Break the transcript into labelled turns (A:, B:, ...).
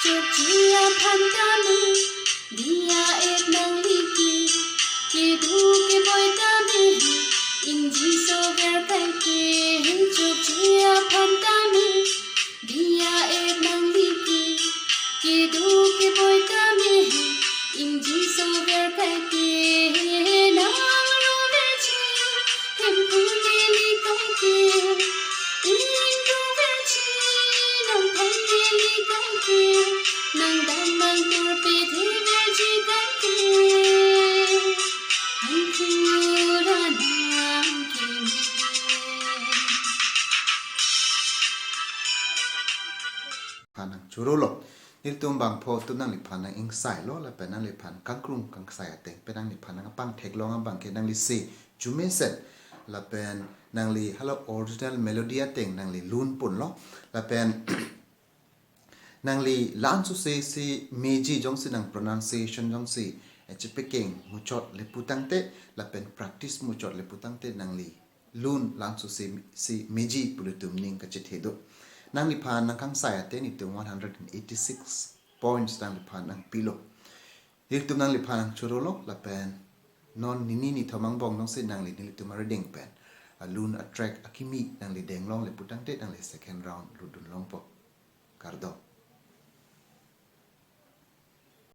A: chụp chia pan ta mi dia ek nang li ki du ki boy ta mi in ji so ver kai ki chụp chia pan ta mi dia ek nang li ki du ki boy ta mi in ji so ver kai ki nang lo ve chi hem pu ni li kai ki in lo ve chi nang pai ni li kai ki nang dan nang tur pe the ve chi kai ki han ki ra nam ki
B: Panang churolo niltum bang pho tu nang li panang ing sai lo la penang li pan kang krung kang sai ate penang li panang pang thek lo bang ke nang li se jume set la pen nang li hello original melody ateng nang li lun pun lo la pen nang li lan su se si meji jong si nang pronunciation jong si chipekeng muchot le putang te la pen practice muchot le putang te nang li lun lan su se si meji pulutum ning ka chethedo nang li pan nang kang sai ate ni tu 186 points nang li pan nang pilo tu nang li pan nang churolo la pen non nini ni thamang bong nong se nang li ni tu marading pen alun attract akimi nang li deng long le putang te nang li second round ludun long po kardo